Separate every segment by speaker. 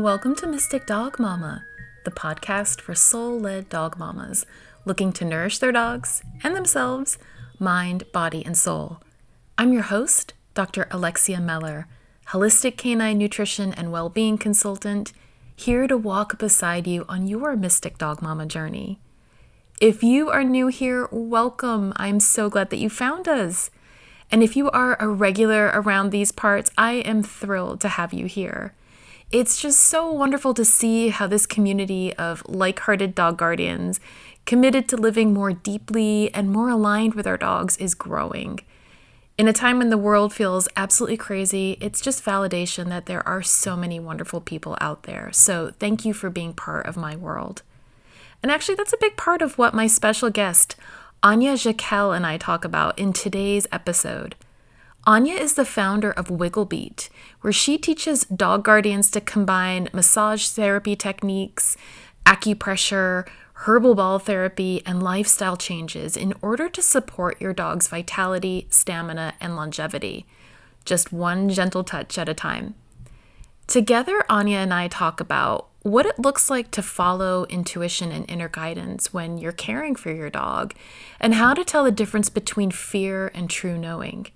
Speaker 1: Welcome to Mystic Dog Mama, the podcast for soul-led dog mamas looking to nourish their dogs and themselves, mind, body, and soul. I'm your host, Dr. Alexia Meller, holistic canine nutrition and well-being consultant, here to walk beside you on your Mystic Dog Mama journey. If you are new here, welcome. I'm so glad that you found us. And if you are a regular around these parts, I am thrilled to have you here. It's just so wonderful to see how this community of like-hearted dog guardians committed to living more deeply and more aligned with our dogs is growing. In a time when the world feels absolutely crazy, it's just validation that there are so many wonderful people out there. So thank you for being part of my world. And actually, that's a big part of what my special guest, Anja Žekelj, and I talk about in today's episode. Anja is the founder of Wigglebeat, where she teaches dog guardians to combine massage therapy techniques, acupressure, herbal ball therapy, and lifestyle changes in order to support your dog's vitality, stamina, and longevity, just one gentle touch at a time. Together, Anja and I talk about what it looks like to follow intuition and inner guidance when you're caring for your dog, and how to tell the difference between fear and true knowing.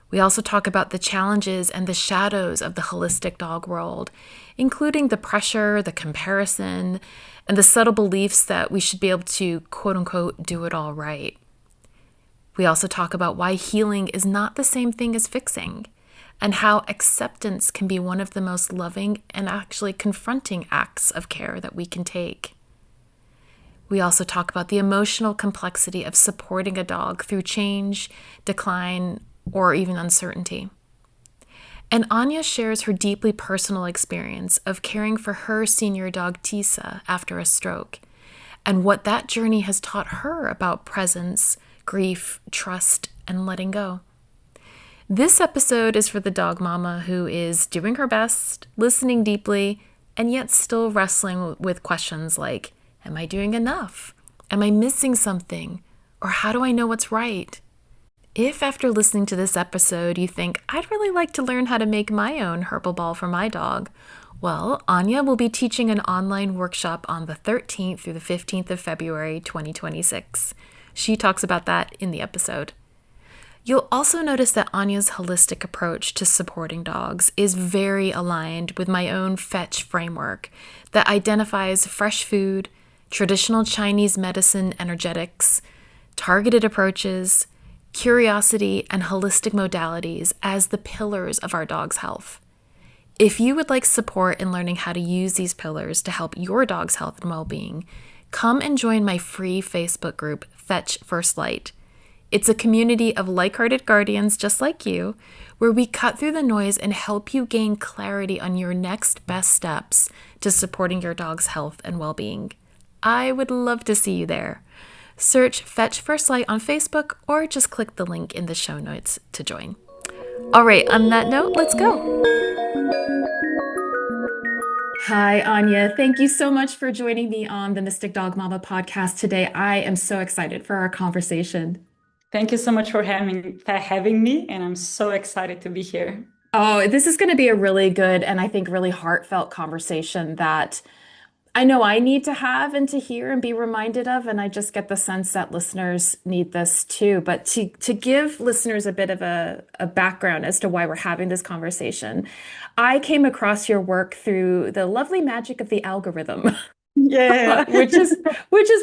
Speaker 1: We also talk about the challenges and the shadows of the holistic dog world, including the pressure, the comparison, and the subtle beliefs that we should be able to, quote unquote, do it all right. We also talk about why healing is not the same thing as fixing, and how acceptance can be one of the most loving and actually confronting acts of care that we can take. We also talk about the emotional complexity of supporting a dog through change, decline, or even uncertainty. And Anja shares her deeply personal experience of caring for her senior dog Tisa after a stroke, and what that journey has taught her about presence, grief, trust, and letting go. This episode is for the dog mama who is doing her best, listening deeply, and yet still wrestling with questions like, am I doing enough? Am I missing something? Or how do I know what's right? If after listening to this episode you think, I'd really like to learn how to make my own herbal ball for my dog, well, Anja will be teaching an online workshop on the 13th through the 15th of February 2026. She talks about that in the episode. You'll also notice that Anja's holistic approach to supporting dogs is very aligned with my own Fetch framework that identifies fresh food, traditional Chinese medicine energetics, targeted approaches, curiosity, and holistic modalities as the pillars of our dog's health. If you would like support in learning how to use these pillars to help your dog's health and well-being, come and join my free Facebook group, Fetch First Light. It's a community of like-hearted guardians just like you, where we cut through the noise and help you gain clarity on your next best steps to supporting your dog's health and well-being. I would love to see you there. Search Fetch First Light on Facebook or just click the link in the show notes to join. All right, on that note, let's go. Hi, Anja. Thank you so much for joining me on the Mystic Dog Mama podcast today. I am so excited for our conversation.
Speaker 2: Thank you so much for having me, and I'm so excited to be here.
Speaker 1: Oh, this is going to be a really good and I think really heartfelt conversation that I know I need to have and to hear and be reminded of, and I just get the sense that listeners need this too. But to give listeners a bit of a background as to why we're having this conversation, I came across your work through the lovely magic of the algorithm.
Speaker 2: Yeah.
Speaker 1: which is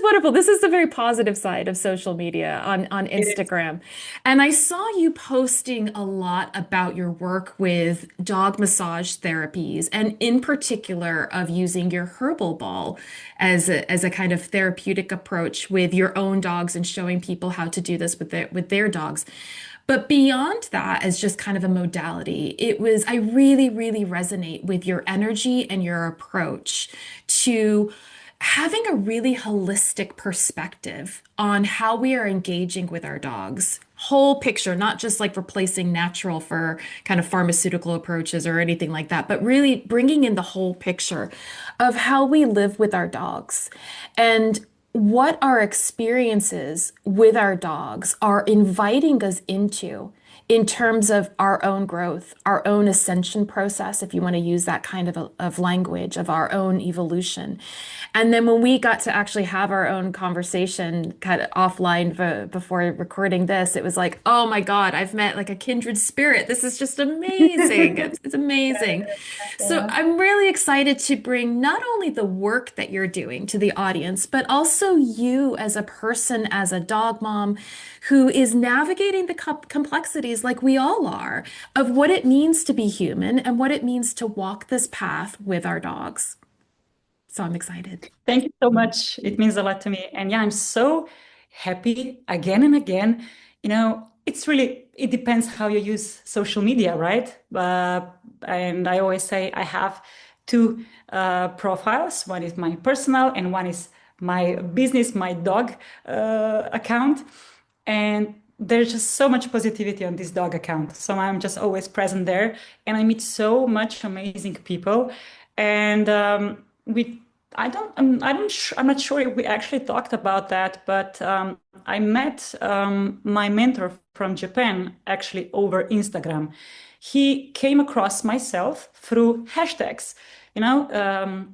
Speaker 1: wonderful. This is the very positive side of social media on
Speaker 2: It is.
Speaker 1: Instagram. And I saw you posting a lot about your work with dog massage therapies, and in particular of using your herbal ball as a kind of therapeutic approach with your own dogs and showing people how to do this with their dogs. But beyond that, as just kind of a modality, I really, really resonate with your energy and your approach to having a really holistic perspective on how we are engaging with our dogs. Whole picture, not just like replacing natural for kind of pharmaceutical approaches or anything like that, but really bringing in the whole picture of how we live with our dogs and what our experiences with our dogs are inviting us into in terms of our own growth, our own ascension process, if you want to use that kind of language, of our own evolution. And then when we got to actually have our own conversation kind of offline before recording this, it was like, oh my God, I've met like a kindred spirit. This is just amazing. It's amazing. So
Speaker 2: Yeah.
Speaker 1: I'm really excited to bring not only the work that you're doing to the audience, but also you as a person, as a dog mom who is navigating the complexities like we all are of what it means to be human and what it means to walk this path with our dogs. So I'm excited.
Speaker 2: Thank you so much. It means a lot to me. And yeah, I'm so happy again and again. It's really, it depends how you use social media, right? And I always say I have two profiles. One is my personal and one is my business, my dog account. And there's just so much positivity on this dog account. So I'm just always present there and I meet so much amazing people. And we I'm not sure if we actually talked about that, but I met my mentor from Japan actually over Instagram. He came across myself through hashtags. You know,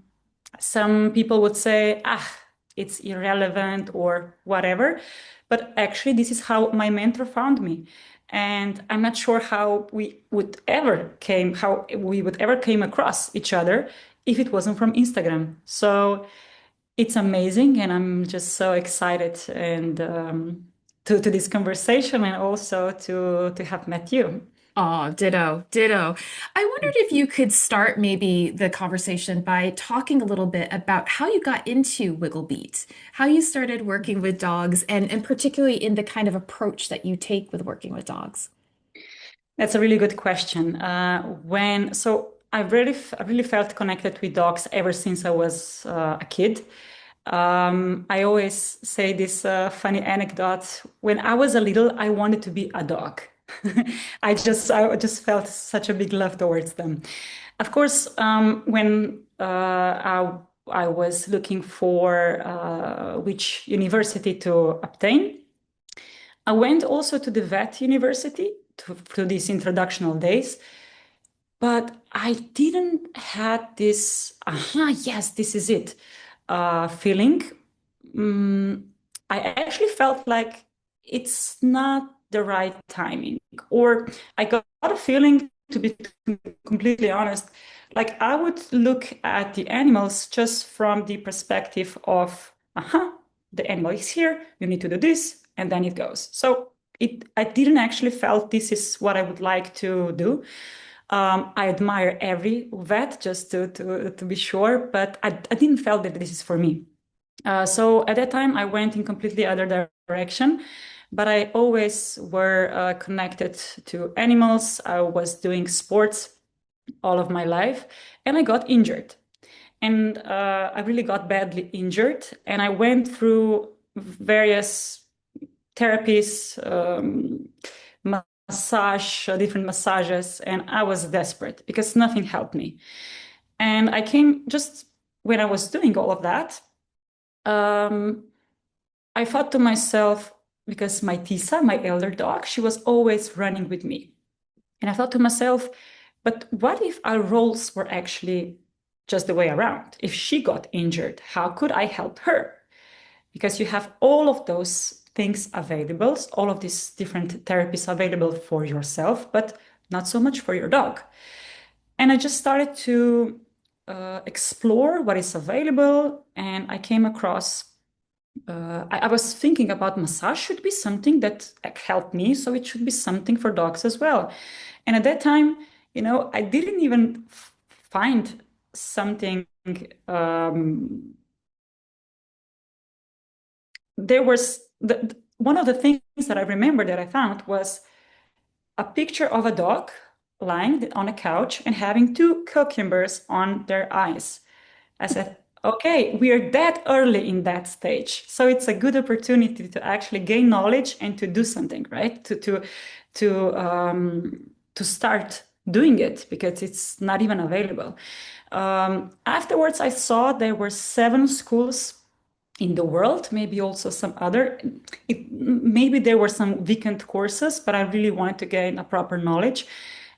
Speaker 2: some people would say, it's irrelevant or whatever. But actually, this is how my mentor found me. And I'm not sure how we would ever came across each other if it wasn't from Instagram. So it's amazing, and I'm just so excited and to this conversation, and also to have met you.
Speaker 1: Oh, ditto, ditto. I wondered if you could start maybe the conversation by talking a little bit about how you got into Wigglebeat, how you started working with dogs, and particularly in the kind of approach that you take with working with dogs.
Speaker 2: That's a really good question. I really felt connected with dogs ever since I was a kid. I always say this funny anecdote. When I was a little, I wanted to be a dog. I just felt such a big love towards them. Of course, when I was looking for which university to obtain, I went also to the vet university to these introductional days, but I didn't had this, yes, this is it, feeling. Mm, I actually felt like it's not the right timing, or I got a feeling, to be completely honest, like I would look at the animals just from the perspective of, the animal is here, you need to do this, and then it goes. So I didn't actually felt this is what I would like to do. I admire every vet just to be sure, but I didn't felt that this is for me. So at that time, I went in completely other direction, but I always were connected to animals. I was doing sports all of my life, and I got injured. And I really got badly injured, and I went through various therapies, different massages, and I was desperate because nothing helped me. And I came just when I was doing all of that, um, I thought to myself, because my Tisa, my elder dog, she was always running with me. And I thought to myself, but what if our roles were actually just the way around? If she got injured, how could I help her? Because you have all of those things available, all of these different therapies available for yourself, but not so much for your dog. And I just started to explore what is available, and I came across. I was thinking about massage should be something that helped me, so it should be something for dogs as well. And at that time, I didn't even find something. Um, there was one of the things that I remember that I found was a picture of a dog lying on a couch and having two cucumbers on their eyes. I said, okay, we are that early in that stage. So it's a good opportunity to actually gain knowledge and to do something, right? To start doing it because it's not even available. Afterwards, I saw there were 7 schools in the world, maybe also some other. Maybe there were some weekend courses, but I really wanted to gain a proper knowledge.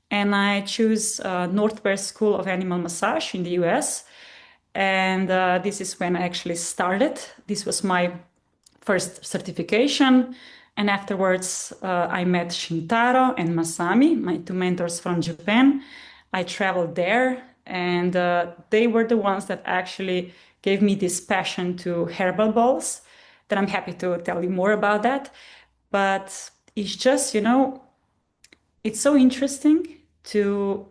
Speaker 2: And I choose Northwest School of Animal Massage in the US. And this is when I actually started. This was my first certification. And afterwards, I met Shintaro and Masami, my two mentors from Japan. I traveled there, and they were the ones that actually gave me this passion to herbal balls. That I'm happy to tell you more about that. But it's just, it's so interesting to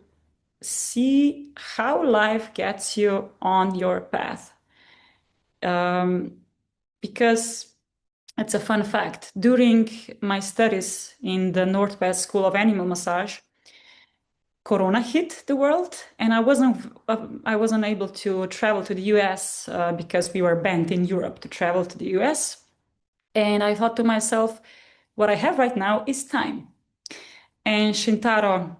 Speaker 2: see how life gets you on your path. Because it's a fun fact. During my studies in the Northwest School of Animal Massage, Corona hit the world, and I wasn't able to travel to the US because we were banned in Europe to travel to the US. And I thought to myself, what I have right now is time. And Shintaro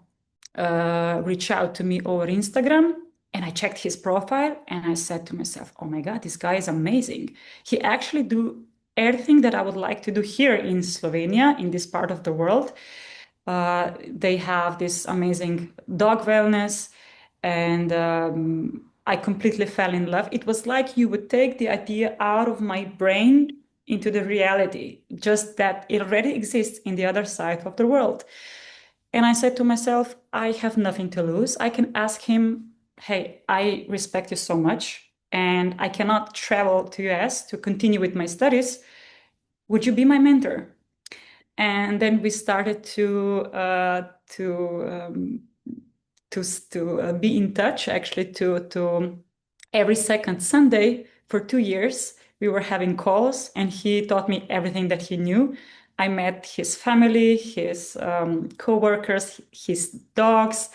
Speaker 2: reached out to me over Instagram, and I checked his profile, and I said to myself, oh my God, this guy is amazing. He actually do everything that I would like to do here in Slovenia, in this part of the world. They have this amazing dog wellness, and I completely fell in love. It was like you would take the idea out of my brain into the reality, just that it already exists in the other side of the world. And I said to myself, I have nothing to lose. I can ask him, hey, I respect you so much, and I cannot travel to US to continue with my studies. Would you be my mentor? And then we started to be in touch. Actually, to every second Sunday for 2 years, we were having calls, and he taught me everything that he knew. I met his family, his co-workers, his dogs,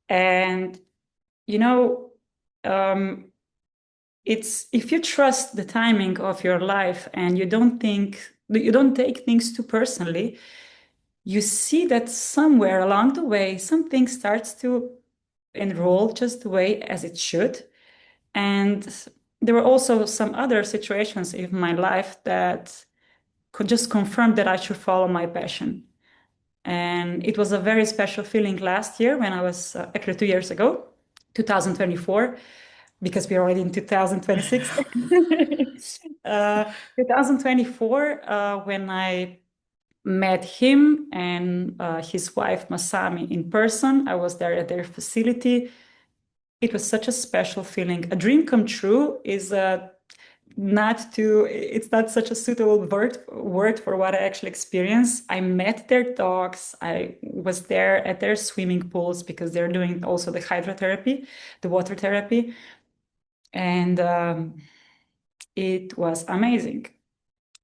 Speaker 2: and you know, it's if you trust the timing of your life and you don't take things too personally, you see that somewhere along the way, something starts to enroll just the way as it should. And there were also some other situations in my life that could just confirm that I should follow my passion. And it was a very special feeling last year when I was, actually 2 years ago, 2024, because we're already in 2026. 2024, when I met him and his wife Masami in person. I was there at their facility. It was such a special feeling. A dream come true is it's not such a suitable word for what I actually experienced. I met their dogs. I was there at their swimming pools because they're doing also the hydrotherapy, the water therapy. And it was amazing.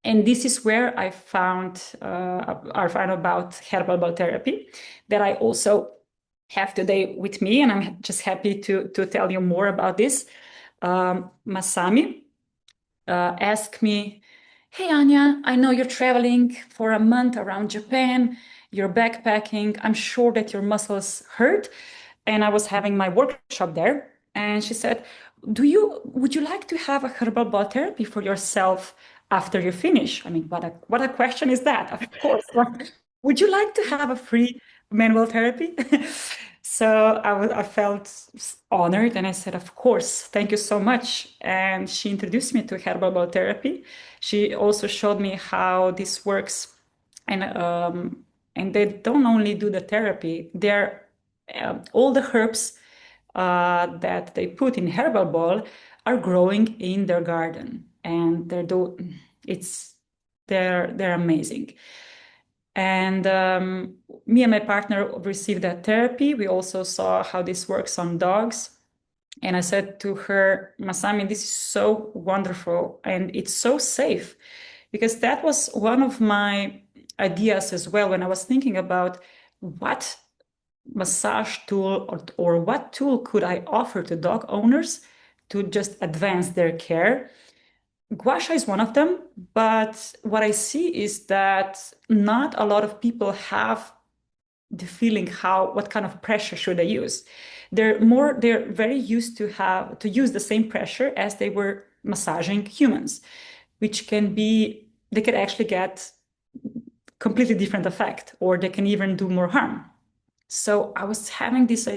Speaker 2: And this is where I found about Herbal Ball Therapy that I also have today with me. And I'm just happy to tell you more about this. Masami asked me, hey, Anja, I know you're traveling for a month around Japan. You're backpacking. I'm sure that your muscles hurt. And I was having my workshop there. And she said, would you like to have a herbal ball therapy for yourself after you finish? I mean, what a question is that? Of course. Would you like to have a free manual therapy? So I felt honored, and I said, of course, thank you so much. And she introduced me to herbal ball therapy. She also showed me how this works. And they don't only do the therapy, they're all the herbs that they put in herbal ball are growing in their garden, and they're amazing. And me and my partner received that therapy. We also saw how this works on dogs. And I said to her, Masami, this is so wonderful and it's so safe, because that was one of my ideas as well when I was thinking about what massage tool or what tool could I offer to dog owners to just advance their care. Gua sha is one of them, but what I see is that not a lot of people have the feeling what kind of pressure should I use. They're very used to use the same pressure as they were massaging humans, which can be, they could actually get completely different effect, or they can even do more harm. So I was having this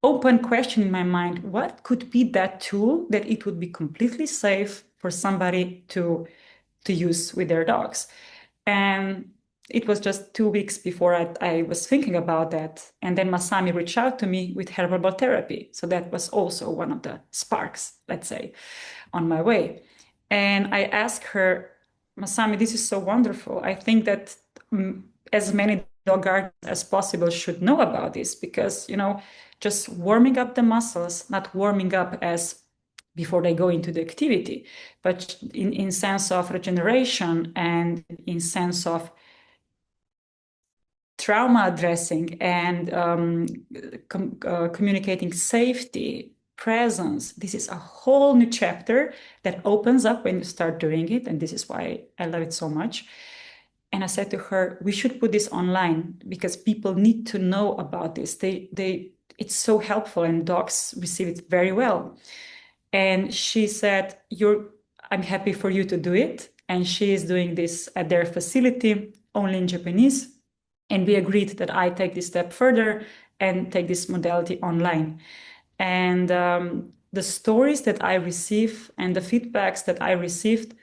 Speaker 2: open question in my mind: what could be that tool that it would be completely safe for somebody to use with their dogs? And it was just 2 weeks before I was thinking about that. And then Masami reached out to me with Herbal Ball Therapy. So that was also one of the sparks, let's say, on my way. And I asked her, Masami, this is so wonderful. I think that as many dog guardians as possible should know about this, because, just warming up the muscles, not warming up as before they go into the activity, but in sense of regeneration and in sense of trauma addressing and communicating safety, presence. This is a whole new chapter that opens up when you start doing it. And this is why I love it so much. And I said to her, we should put this online because people need to know about this. It's so helpful and dogs receive it very well. And she said, I'm happy for you to do it. And she is doing this at their facility only in Japanese. And we agreed that I take this step further and take this modality online. And the stories that I receive and the feedbacks that I received,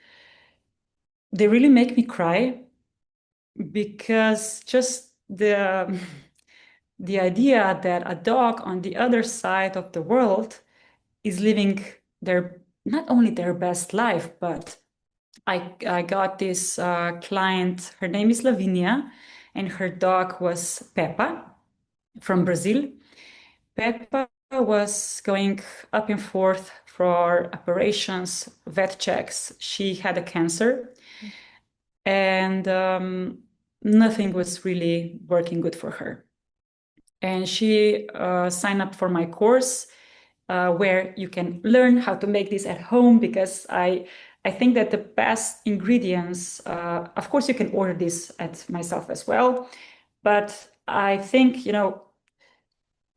Speaker 2: they really make me cry, because just the idea that a dog on the other side of the world is living their not only their best life, but I got this client. Her name is Lavinia, and her dog was Peppa from Brazil. Peppa was going up and forth for operations, vet checks. She had a cancer, and nothing was really working good for her. And she signed up for my course, where you can learn how to make this at home, because I think that the best ingredients, of course, you can order this at myself as well. But I think,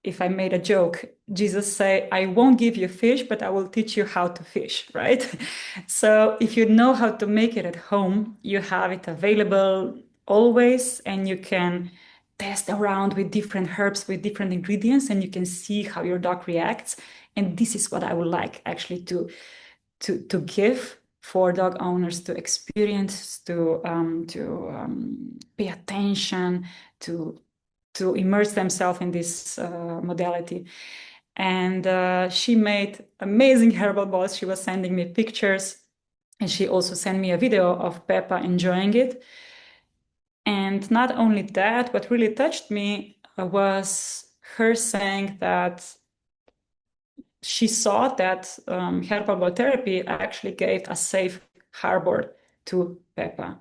Speaker 2: if I made a joke, Jesus say, I won't give you fish, but I will teach you how to fish, right? So if you know how to make it at home, you have it available always, and you can test around with different herbs, with different ingredients, and you can see how your dog reacts. And this is what I would like actually to give for dog owners to experience, to pay attention, to immerse themselves in this modality. And she made amazing herbal balls. She was sending me pictures, and she also sent me a video of Peppa enjoying it. And not only that, what really touched me was her saying that she saw that herbal ball therapy actually gave a safe harbor to Peppa.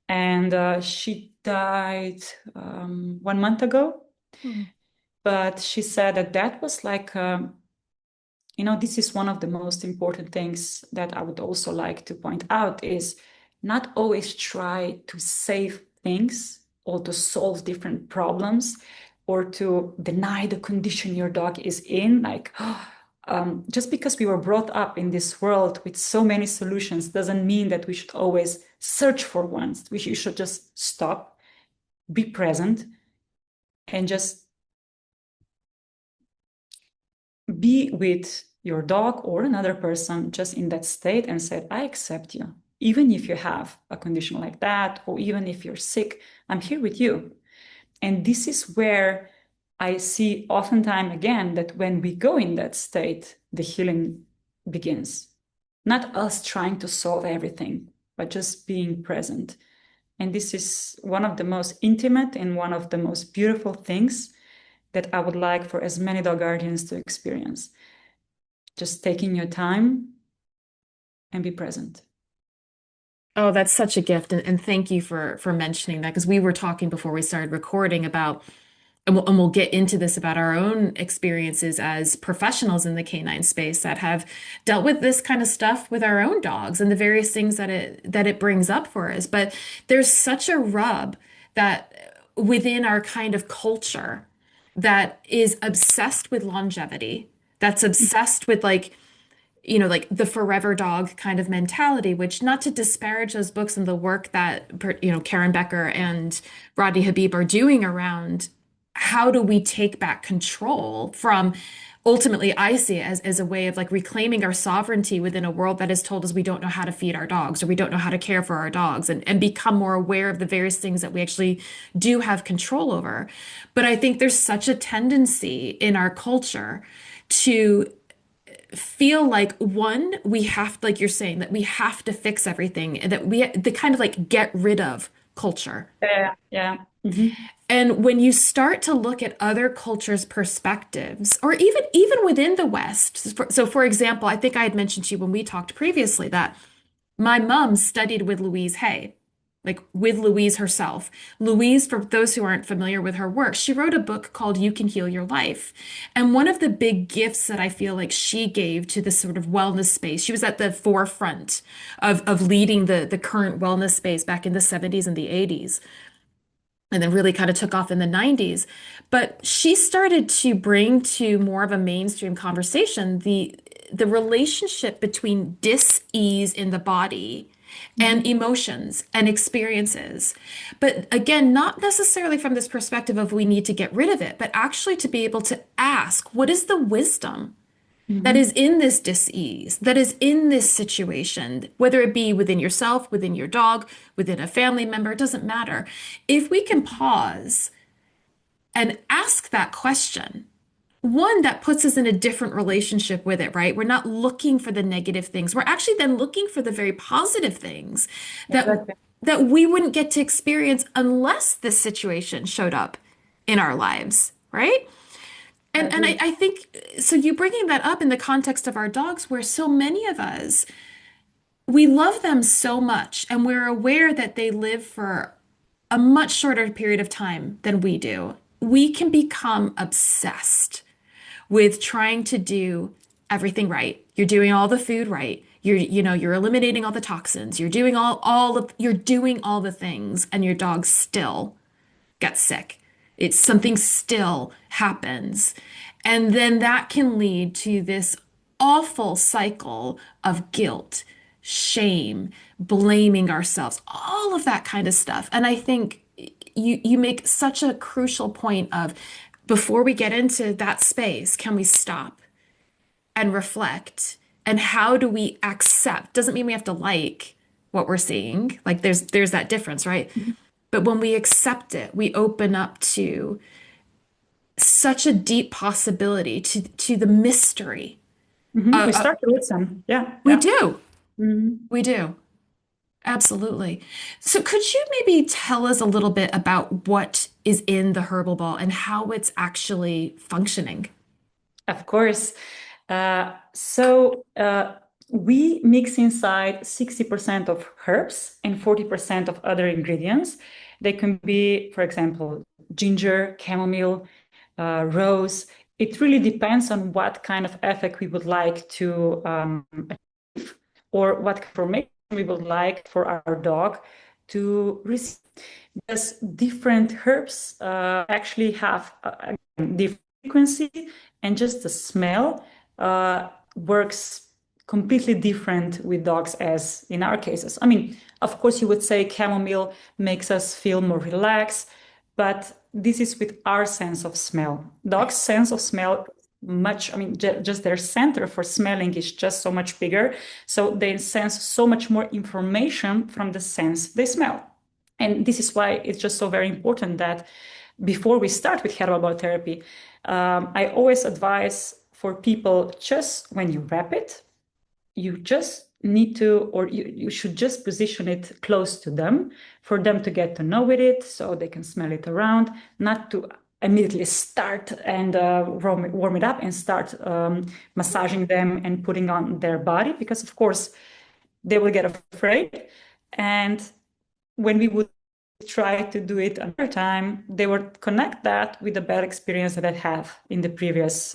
Speaker 2: And she died 1 month ago.
Speaker 1: Mm.
Speaker 2: But she said that was like, this is one of the most important things that I would also like to point out, is not always try to save things or to solve different problems or to deny the condition your dog is in. Like, just because we were brought up in this world with so many solutions doesn't mean that we should always search for ones. You should just stop, be present, and just be with your dog or another person just in that state and said, I accept you. Even if you have a condition like that, or even if you're sick, I'm here with you. And this is where I see oftentimes again that when we go in that state, the healing begins. Not us trying to solve everything, but just being present. And this is one of the most intimate and one of the most beautiful things that I would like for as many dog guardians to experience. Just taking your time and be present.
Speaker 1: Oh, that's such a gift. And thank you for mentioning that, because we were talking before we started recording about, and we'll get into this, about our own experiences as professionals in the canine space that have dealt with this kind of stuff with our own dogs and the various things that it brings up for us. But there's such a rub that within our kind of culture that is obsessed with longevity, that's obsessed with like like the forever dog kind of mentality, which, not to disparage those books and the work that, Karen Becker and Rodney Habib are doing around how do we take back control from, ultimately, I see it as a way of like reclaiming our sovereignty within a world that has told us we don't know how to feed our dogs or we don't know how to care for our dogs, and become more aware of the various things that we actually do have control over. But I think there's such a tendency in our culture to feel like, one, we have, like you're saying, that we have to fix everything, and that the kind of like get rid of culture.
Speaker 2: Yeah, yeah. Hmm.
Speaker 1: And when you start to look at other cultures' perspectives, or even within the West, so for example, I think I had mentioned to you when we talked previously that my mom studied with Louise Hay, like with Louise herself. Louise, for those who aren't familiar with her work, she wrote a book called You Can Heal Your Life. And one of the big gifts that I feel like she gave to this sort of wellness space, she was at the forefront of leading the current wellness space back in the 70s and the 80s, and then really kind of took off in the 90s. But she started to bring to more of a mainstream conversation the relationship between dis-ease in the body and
Speaker 2: Hmm.
Speaker 1: emotions and experiences. But again, not necessarily from this perspective of we need to get rid of it, but actually to be able to ask, what is the wisdom that is
Speaker 2: Hmm.
Speaker 1: in this dis-ease, that is in this situation, whether it be within yourself, within your dog, within a family member, it doesn't matter. If we can pause and ask that question, one, that puts us in a different relationship with it, right? We're not looking for the negative things. We're actually then looking for the very positive things that
Speaker 2: Exactly.
Speaker 1: that we wouldn't get to experience unless this situation showed up in our lives, right?
Speaker 2: I
Speaker 1: And
Speaker 2: agree.
Speaker 1: I think so, you bringing that up in the context of our dogs, where so many of us, we love them so much and we're aware that they live for a much shorter period of time than we do. We can become obsessed with trying to do everything right. You're doing all the food right. You're eliminating all the toxins. You're doing all the things, and your dog still gets sick. It's something still happens. And then that can lead to this awful cycle of guilt, shame, blaming ourselves, all of that kind of stuff. And I think you make such a crucial point of, before we get into that space, can we stop and reflect? And how do we accept? Doesn't mean we have to like what we're seeing. Like there's that difference, right? But when we accept it, we open up to such a deep possibility, to the mystery.
Speaker 2: Hmm. We start to listen. Yeah,
Speaker 1: We
Speaker 2: yeah.
Speaker 1: do.
Speaker 2: Hmm.
Speaker 1: We do. Absolutely. So could you maybe tell us a little bit about what is in the herbal ball and how it's actually functioning?
Speaker 2: Of course. So we mix inside 60% of herbs and 40% of other ingredients. They can be, for example, ginger, chamomile, rose. It really depends on what kind of effect we would like to or what information we would like for our dog to receive. Because different herbs actually have different frequency, and just the smell works completely different with dogs as in our cases. I mean, of course, you would say chamomile makes us feel more relaxed, but this is with our sense of smell. Dogs' sense of smell much, I mean, just their center for smelling is just so much bigger. So they sense so much more information from the sense they smell. And this is why it's just so very important that before we start with herbal ball therapy, I always advise for people, just when you wrap it, you just need to, or you should just position it close to them for them to get to know with it so they can smell it around, not to immediately start and warm it up and start massaging them and putting on their body, because of course they will get afraid. And when we would try to do it another time, they would connect that with the bad experience that I have in the previous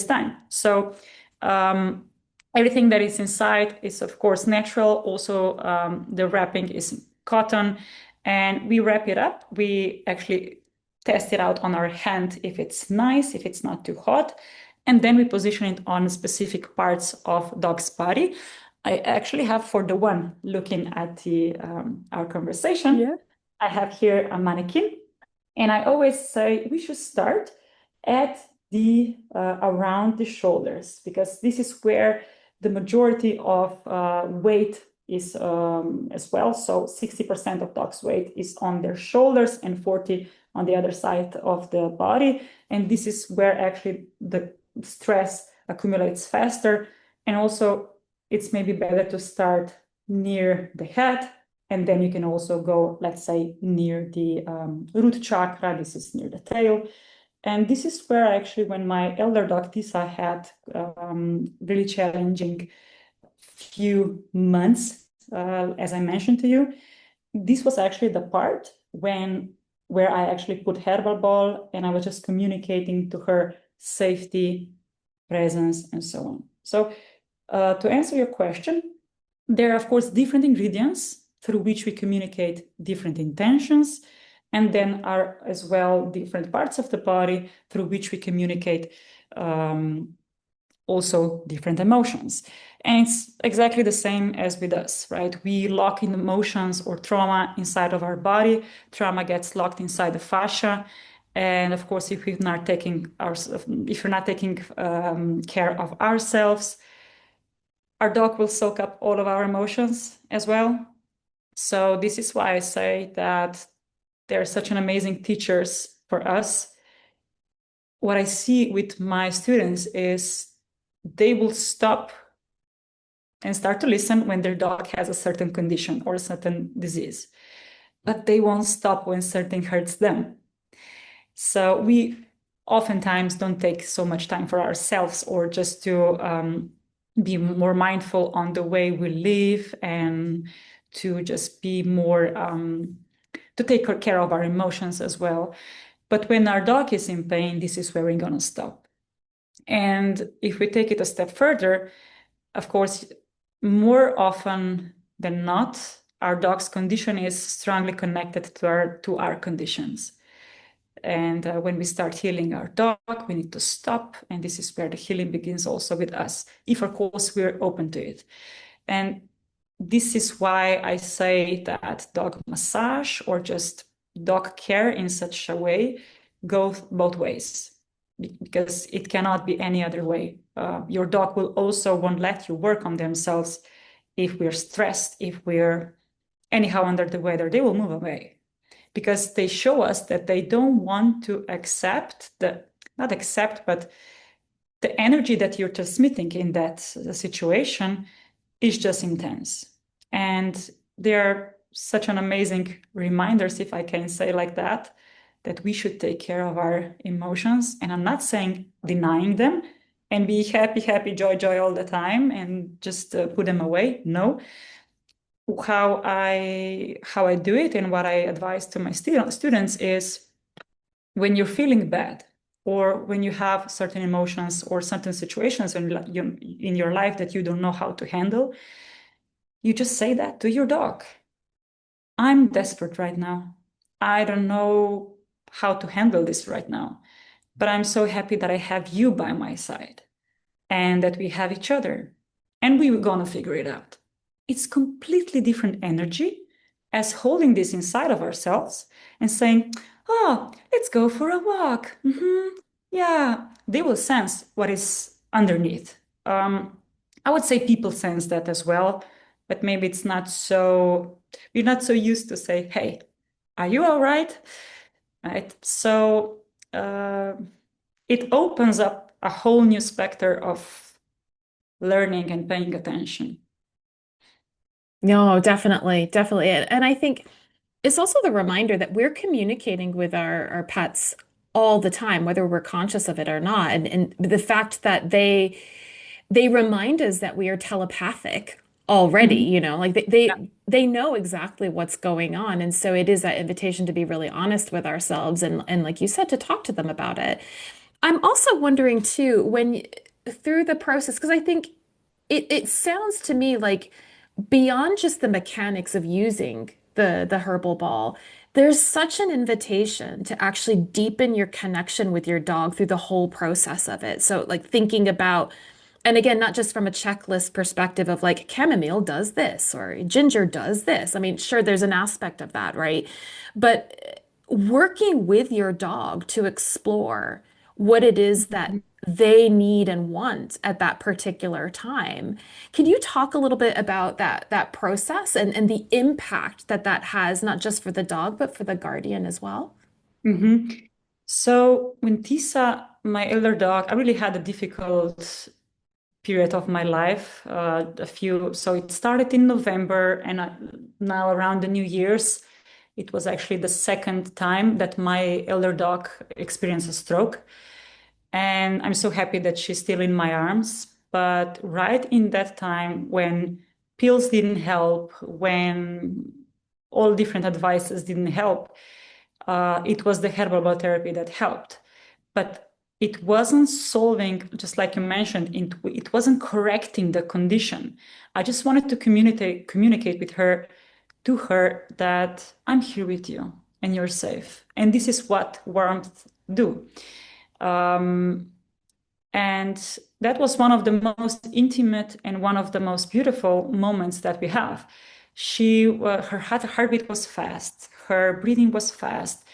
Speaker 2: time. So um, everything that is inside is of course natural. Also, the wrapping is cotton, and we wrap it up. We actually test it out on our hand if it's nice, if it's not too hot. And then we position it on specific parts of dog's body. I actually have, for the one looking at the our conversation,
Speaker 1: Yeah.
Speaker 2: I have here a mannequin, and I always say we should start at the around the shoulders, because this is where the majority of weight is as well. So 60% of dogs' weight is on their shoulders and 40 on the other side of the body. And this is where actually the stress accumulates faster. And also it's maybe better to start near the head, and then you can also go, let's say, near the root chakra. This is near the tail. And this is where actually, when my elder dog Tisa had really challenging few months, as I mentioned to you, this was actually the part where I actually put Herbal Ball, and I was just communicating to her safety, presence, and so on. So to answer your question, there are, of course, different ingredients through which we communicate different intentions, and then are as well different parts of the body through which we communicate also different emotions. And it's exactly the same as with us, right? We lock in emotions or trauma inside of our body. Trauma gets locked inside the fascia. And of course, if we're not taking care of ourselves, our dog will soak up all of our emotions as well. So this is why I say that they're such an amazing teachers for us. What I see with my students is they will stop and start to listen when their dog has a certain condition or a certain disease, but they won't stop when something hurts them. So we oftentimes don't take so much time for ourselves, or just to be more mindful on the way we live, and to just be more to take care of our emotions as well. But when our dog is in pain, this is where we're going to stop. And if we take it a step further, of course, more often than not, our dog's condition is strongly connected to our conditions. And when we start healing our dog, we need to stop. And this is where the healing begins also with us, if of course we're open to it. And this is why I say that dog massage, or just dog care in such a way, goes both ways, because it cannot be any other way. Your dog will also won't let you work on themselves if we're stressed, if we're anyhow under the weather. They will move away, because they show us that they don't want to accept not accept, but the energy that you're transmitting in that situation is just intense. And they're such an amazing reminders, if I can say like that we should take care of our emotions. And I'm not saying denying them and be happy, happy, joy, joy all the time and just put them away. No. How I do it, and what I advise to my students is, when you're feeling bad, or when you have certain emotions or certain situations in your life that you don't know how to handle, you just say that to your dog. I'm desperate right now. I don't know how to handle this right now, but I'm so happy that I have you by my side, and that we have each other, and we're gonna figure it out. It's completely different energy as holding this inside of ourselves and saying, oh, let's go for a walk. Yeah, they will sense what is underneath. I would say people sense that as well, but maybe it's not so, we're not so used to say, hey, are you all right? Right. So uh, it opens up a whole new specter of learning and paying attention.
Speaker 1: No, definitely, definitely. And I think it's also the reminder that we're communicating with our pets all the time, whether we're conscious of it or not. And the fact that they remind us that we are telepathic already,
Speaker 2: Mhm.
Speaker 1: like
Speaker 2: Yeah.
Speaker 1: they know exactly what's going on. And so it is that invitation to be really honest with ourselves and like you said, to talk to them about it. I'm also wondering too, through the process, because I think it sounds to me like beyond just the mechanics of using the herbal ball, There's such an invitation to actually deepen your connection with your dog through the whole process of it. So, like thinking about, and again, not just from a checklist perspective of like chamomile does this or ginger does this. I mean, sure, there's an aspect of that, right? But working with your dog to explore what it is that they need and want at that particular time. Can you talk a little bit about that process and the impact that that has, not just for the dog, but for the guardian as well?
Speaker 2: hmm So when Tisa, my elder dog, I really had a difficult period of my life. So it started in November, and now around the New Year's, it was actually the second time that my elder dog experienced a stroke. And I'm so happy that she's still in my arms. But right in that time, when pills didn't help, when all different advices didn't help, it was the herbal ball therapy that helped. But it wasn't solving, just like you mentioned, it wasn't correcting the condition. I just wanted to communicate with her, to her, that I'm here with you and you're safe. And this is what warmth do. Um, and that was one of the most intimate and one of the most beautiful moments that we have. Her heartbeat was fast, her breathing was fast.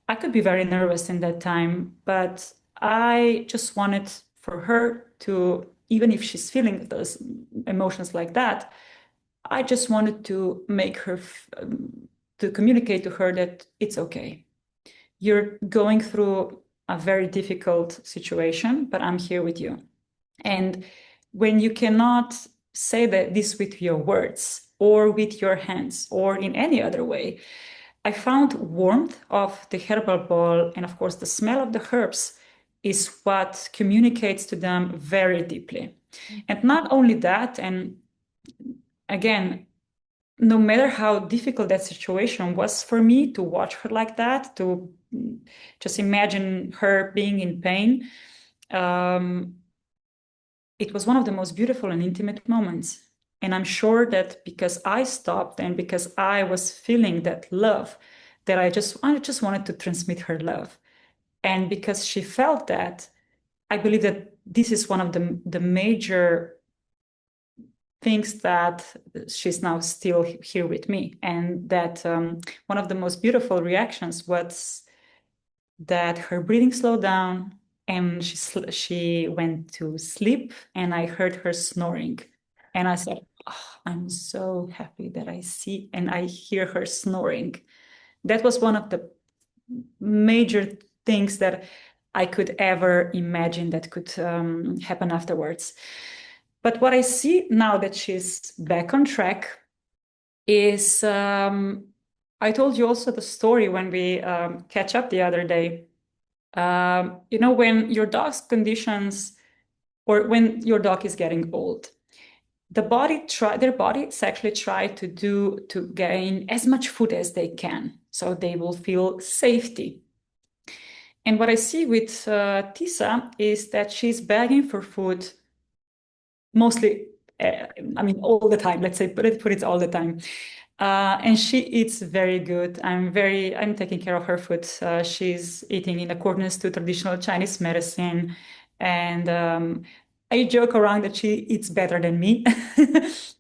Speaker 2: I could be very nervous in that time, but I just wanted for her to, even if she's feeling those emotions like that, I just wanted to make her, to communicate to her that it's okay. You're going through a very difficult situation, but I'm here with you. And when you cannot say that this with your words or with your hands or in any other way, I found warmth of the herbal ball and of course the smell of the herbs is what communicates to them very deeply. And not only that, and again, no matter how difficult that situation was for me to watch her like that, to just imagine her being in pain, um, it was one of the most beautiful and intimate moments. And I'm sure that because I stopped and because I was feeling that love, that I just wanted to transmit her love. And because she felt that, I believe that this is one of the major things that she's now still here with me. And that one of the most beautiful reactions was that her breathing slowed down and she went to sleep and I heard her snoring. And I said, oh, I'm so happy that I see and I hear her snoring. That was one of the major things that I could ever imagine that could happen afterwards. But what I see now that she's back on track is I told you also the story when we catch up the other day. When your dog's conditions or when your dog is getting old, their bodies actually try to gain as much food as they can, so they will feel safety. And what I see with Tisa is that she's begging for food mostly, all the time. Let's say put it all the time. And she eats very good. I'm taking care of her food. She's eating in accordance to traditional Chinese medicine. And I joke around that she eats better than me.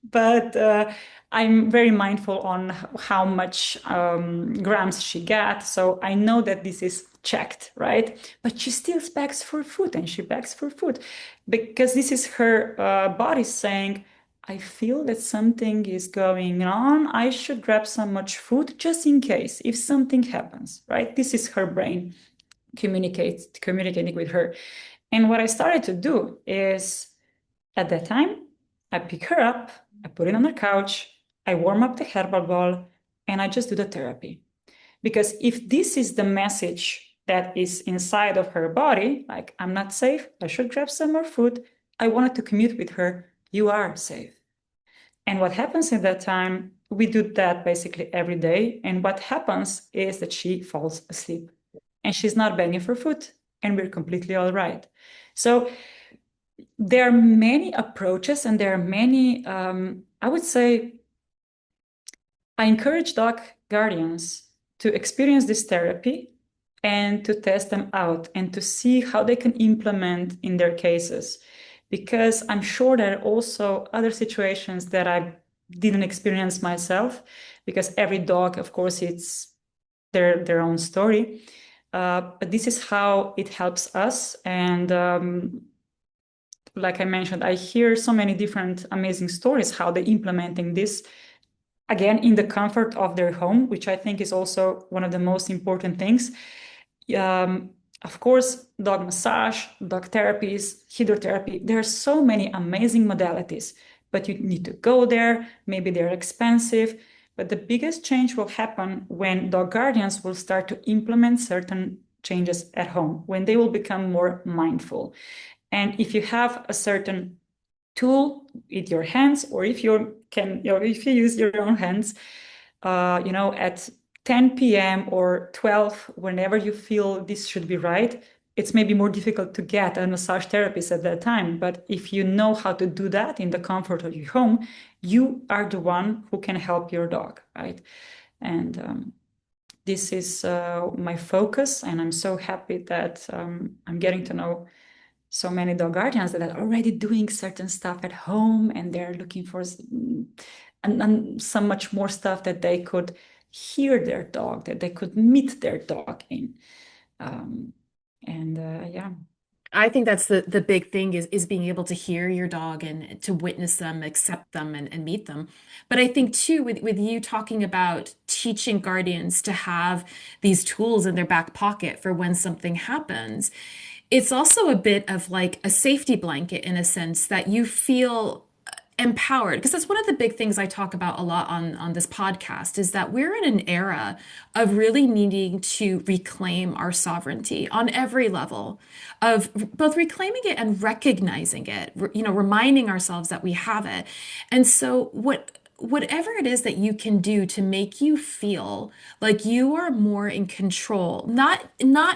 Speaker 2: But I'm very mindful on how much grams she got. So I know that this is checked, right? But she still begs for food and she begs for food because this is her body saying, I feel that something is going on. I should grab some much food just in case if something happens, right? This is her brain communicating with her. And what I started to do is at that time, I pick her up, I put it on her couch, I warm up the herbal ball, and I just do the therapy. Because if this is the message that is inside of her body, like I'm not safe, I should grab some more food, I wanted to commute with her, you are safe. And what happens in that time, we do that basically every day. And what happens is that she falls asleep and she's not begging for food and we're completely all right. So there are many approaches and there are many, I would say, I encourage dog guardians to experience this therapy and to test them out and to see how they can implement in their cases. Because I'm sure there are also other situations that I didn't experience myself, because every dog, of course, it's their own story. But this is how it helps us. And like I mentioned, I hear so many different amazing stories, how they're implementing this, again, in the comfort of their home, which I think is also one of the most important things. Of course, dog massage, dog therapies, hydrotherapy, there are so many amazing modalities, but you need to go there. Maybe they're expensive, but the biggest change will happen when dog guardians will start to implement certain changes at home, when they will become more mindful. And if you have a certain tool with your hands, or if you can, if you use your own hands, at 10 p.m. or 12, whenever you feel this should be right, it's maybe more difficult to get a massage therapist at that time. But if you know how to do that in the comfort of your home, you are the one who can help your dog, right? And this is my focus, and I'm so happy that I'm getting to know so many dog guardians that are already doing certain stuff at home, and they're looking for and so much more stuff that they could hear their dog, that they could meet their dog in. Yeah.
Speaker 1: I think that's the big thing is being able to hear your dog and to witness them, accept them and meet them. But I think too, with you talking about teaching guardians to have these tools in their back pocket for when something happens, it's also a bit of like a safety blanket in a sense that you feel empowered, because that's one of the big things I talk about a lot on this podcast, is that we're in an era of really needing to reclaim our sovereignty on every level, of both reclaiming it and recognizing it, reminding ourselves that we have it. And so whatever it is that you can do to make you feel like you are more in control, not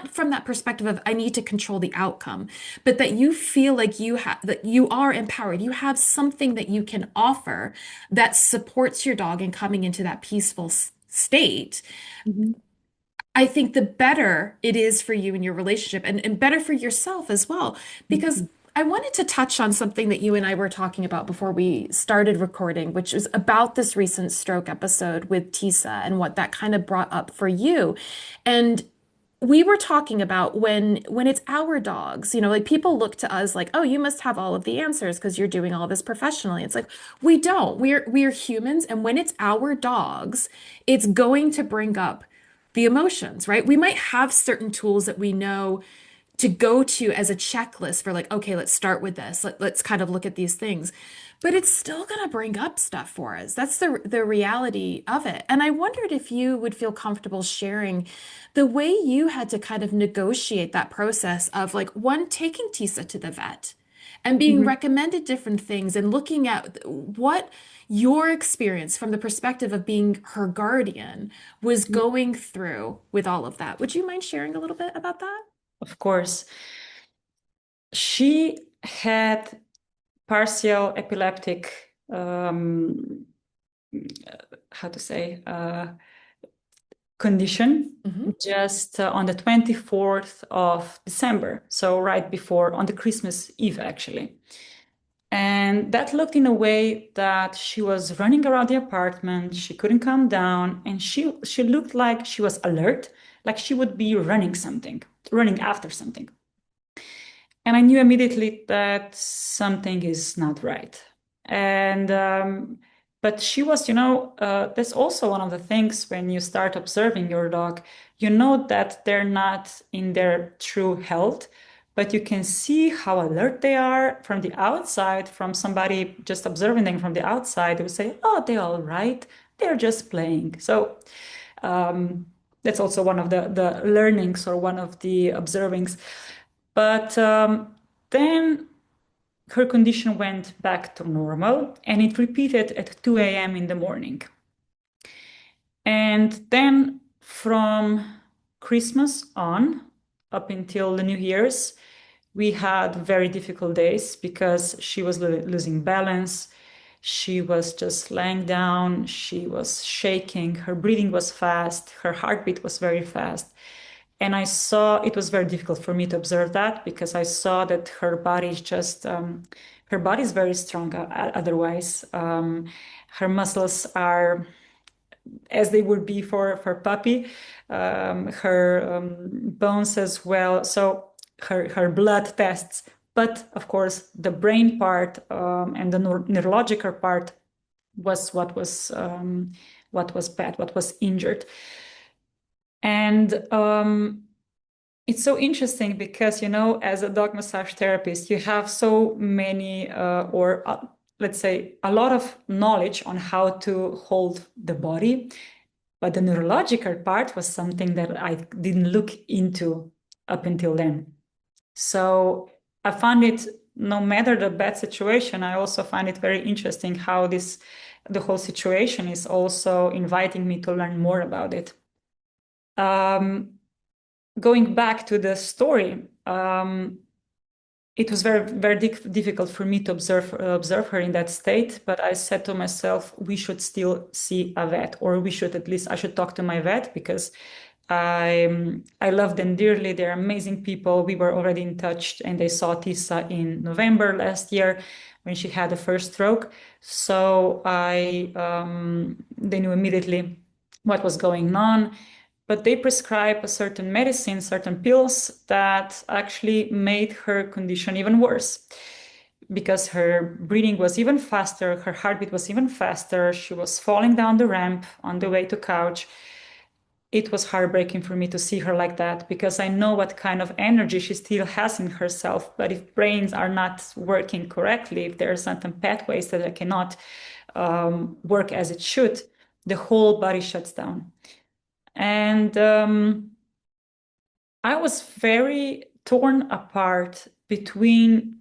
Speaker 1: from that perspective of I need to control the outcome, but that you feel like that you are empowered, you have something that you can offer that supports your dog in coming into that peaceful state.
Speaker 2: Mm-hmm.
Speaker 1: I think the better it is for you in your relationship, and better for yourself as well. Because I wanted to touch on something that you and I were talking about before we started recording, which is about this recent stroke episode with Tisa and what that kind of brought up for you. And we were talking about when it's our dogs, like people look to us like, oh, you must have all of the answers because you're doing all this professionally. It's like we don't. We're humans, and when it's our dogs, it's going to bring up the emotions, right? We might have certain tools that we know to go to as a checklist for like, okay, let's start with this. Let's kind of look at these things. But it's still going to bring up stuff for us. That's the reality of it. And I wondered if you would feel comfortable sharing the way you had to kind of negotiate that process of like one, taking Tisa to the vet and being
Speaker 2: Mm-hmm.
Speaker 1: recommended different things and looking at what your experience from the perspective of being her guardian was going through with all of that. Would you mind sharing a little bit about that?
Speaker 2: Of course. She had partial epileptic, how to say, condition
Speaker 1: Hmm.
Speaker 2: just on the 24th of December. So right before, on the Christmas Eve, actually. And that looked in a way that she was running around the apartment, she couldn't calm down, and she looked like she was alert, like she would be running after something. And I knew immediately that something is not right. And but she was, that's also one of the things when you start observing your dog, you know that they're not in their true health, but you can see how alert they are from the outside, from somebody just observing them from the outside. They would say, "Oh, they're all right. They're just playing." So that's also one of the learnings, or one of the observings. But then her condition went back to normal, and it repeated at 2 a.m. in the morning. And then from Christmas on, up until the New Year's, we had very difficult days because she was losing balance. She was just laying down. She was shaking. Her breathing was fast. Her heartbeat was very fast. And I saw it was very difficult for me to observe that because I saw that her body is just, her body is very strong otherwise. Her muscles are as they would be for puppy, her bones as well. So her blood tests. But of course, the brain part and the neurological part was what was bad, what was injured. And it's so interesting because, as a dog massage therapist, you have so many, let's say, a lot of knowledge on how to hold the body. But the neurological part was something that I didn't look into up until then. So I found it, no matter the bad situation, I also find it very interesting how the whole situation is also inviting me to learn more about it. Going back to the story, it was very, very difficult for me to observe her in that state. But I said to myself, we should still see a vet, or I should talk to my vet because I love them dearly. They're amazing people. We were already in touch, and they saw Tisa in November last year when she had the first stroke. So they knew immediately what was going on. But they prescribed a certain medicine, certain pills that actually made her condition even worse because her breathing was even faster, her heartbeat was even faster. She was falling down the ramp on the way to couch. It was heartbreaking for me to see her like that because I know what kind of energy she still has in herself. But if brains are not working correctly, if there are certain pathways that cannot work as it should, the whole body shuts down. And I was very torn apart between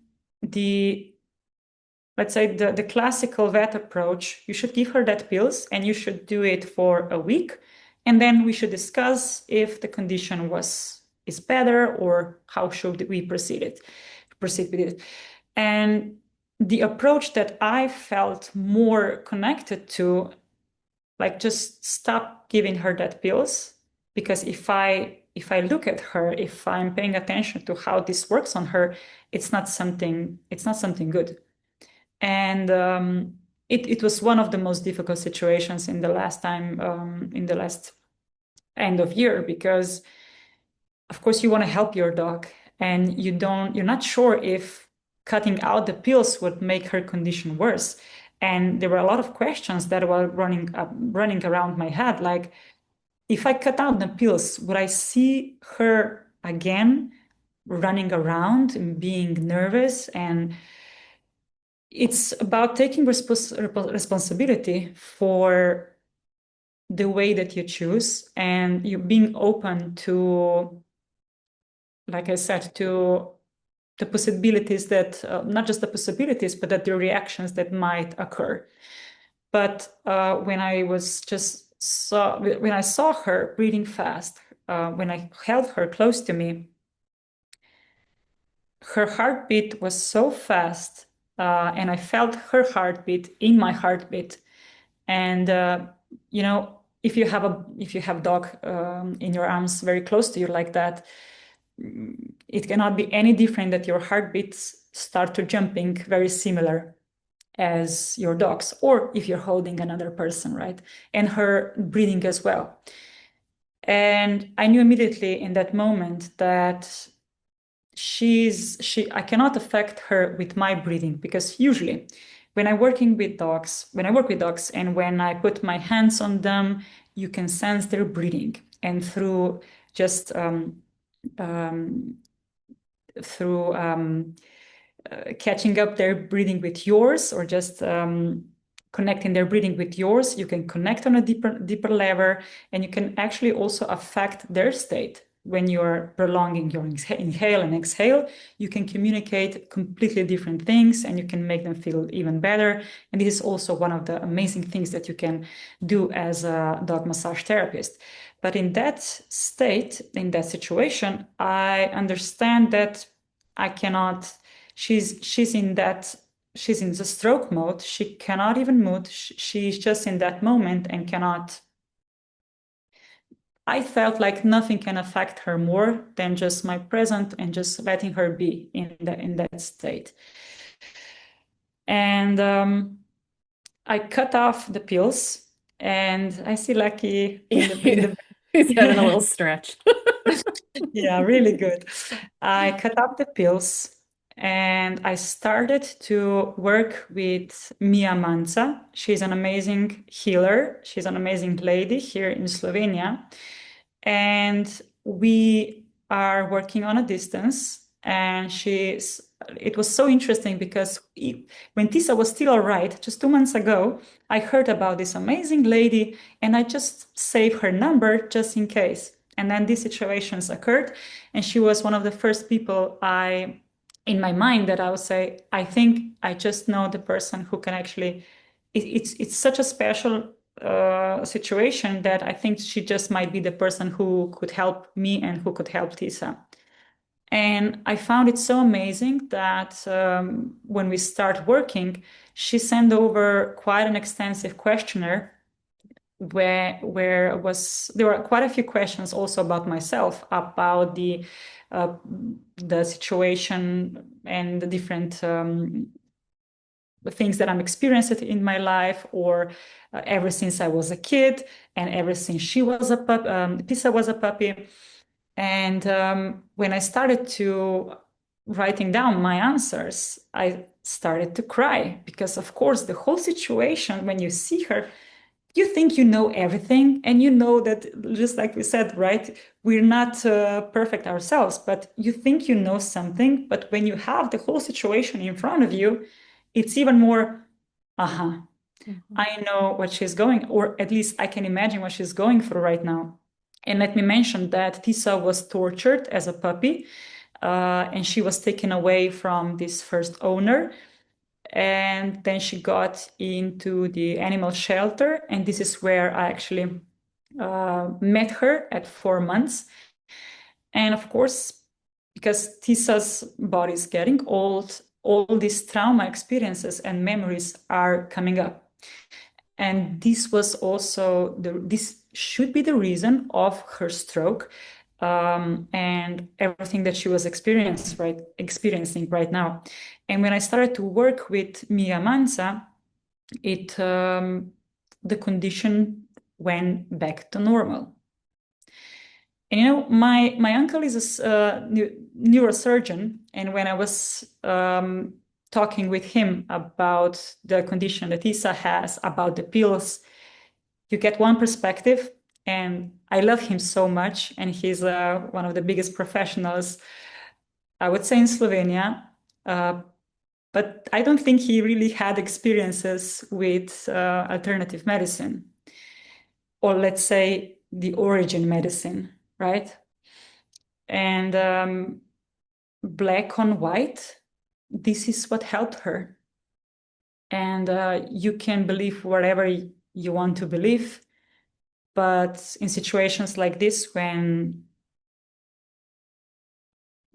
Speaker 2: let's say, the classical vet approach. You should give her that pills and you should do it for a week. And then we should discuss if the condition is better or how should we proceed with it. And the approach that I felt more connected to, like, just stop giving her that pills, because if I look at her, if I'm paying attention to how this works on her, it's not something good. And it was one of the most difficult situations in the last end of year, because of course you want to help your dog and you're not sure if cutting out the pills would make her condition worse. And there were a lot of questions that were running around my head, like, if I cut out the pills, would I see her again running around and being nervous? And it's about taking responsibility for the way that you choose, and you being open to, like I said, to the possibilities that, not just the possibilities, but that the reactions that might occur. But when I saw her breathing fast, when I held her close to me, her heartbeat was so fast, and I felt her heartbeat in my heartbeat. And if you have dog in your arms very close to you like that, it cannot be any different that your heartbeats start to jumping very similar as your dog's, or if you're holding another person, right? And her breathing as well. And I knew immediately in that moment that I cannot affect her with my breathing, because usually when I work with dogs and when I put my hands on them, you can sense their breathing. And through just catching up their breathing with yours, or just connecting their breathing with yours, you can connect on a deeper level, and you can actually also affect their state. When you're prolonging your inhale and exhale, you can communicate completely different things, and you can make them feel even better. And this is also one of the amazing things that you can do as a dog massage therapist. But in that state, in that situation, I understand that I cannot. She's she's in the stroke mode. She cannot even move. She's just in that moment and cannot. I felt like nothing can affect her more than just my presence and just letting her be in that state. And I cut off the pills, and I see Lucky in the
Speaker 1: He's having a little stretch.
Speaker 2: yeah, really good. I cut off the pills and I started to work with Mia Manca. She's an amazing healer. She's an amazing lady here in Slovenia. And we are working on a distance. And it was so interesting because when Tisa was still all right, just 2 months ago, I heard about this amazing lady and I just saved her number just in case. And then these situations occurred. And she was one of the first people in my mind that I would say, I think I just know the person who can actually, it's such a special situation that I think she just might be the person who could help me and who could help Tisa. And I found it so amazing that when we start working, she sent over quite an extensive questionnaire where there were quite a few questions also about myself, about the situation and the different things that I'm experiencing in my life, or ever since I was a kid, and ever since Pisa was a puppy. And when I started to writing down my answers, I started to cry because, of course, the whole situation, when you see her, you think you know everything, and you know that, just like we said, right, we're not perfect ourselves, but you think you know something. But when you have the whole situation in front of you, it's even more, uh-huh, I know what she's going, or at least I can imagine what she's going through right now. And let me mention that Tisa was tortured as a puppy, and she was taken away from this first owner. And then she got into the animal shelter. And this is where I actually met her at 4 months. And of course, because Tisa's body is getting old, all these trauma experiences and memories are coming up. And this should be the reason of her stroke, and everything that she was experiencing right now. And when I started to work with Mia Manza, the condition went back to normal. And my uncle is a neurosurgeon, and when I was talking with him about the condition that Isa has, about the pills, you get one perspective, and I love him so much, and he's one of the biggest professionals, I would say, in Slovenia. But I don't think he really had experiences with alternative medicine, or let's say the origin medicine, right? And black on white, this is what helped her. And you can believe whatever you want to believe, but in situations like this, when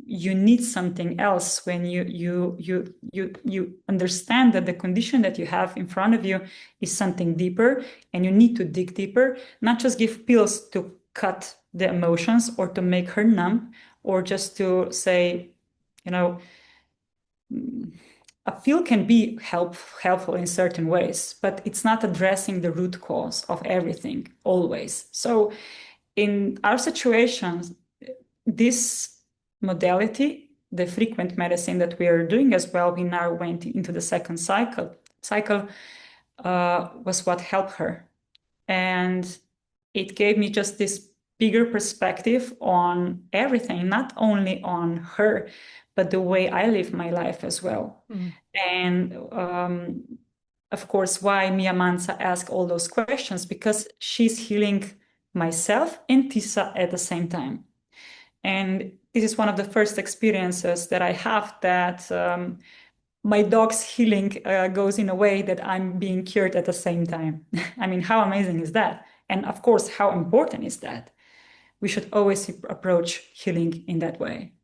Speaker 2: you need something else, when you understand that the condition that you have in front of you is something deeper, and you need to dig deeper, not just give pills to cut the emotions or to make her numb, or just to say, a pill can be helpful in certain ways, but it's not addressing the root cause of everything always. So in our situations, this modality, the frequent medicine that we are doing as well, we now went into the second cycle, was what helped her. And it gave me just this bigger perspective on everything, not only on her, but the way I live my life as well. And of course, why Mia Mansa asked all those questions, because she's healing myself and Tisa at the same time. And this is one of the first experiences that I have, that my dog's healing goes in a way that I'm being cured at the same time. I mean, how amazing is that? And of course, how important is that? We should always approach healing in that way.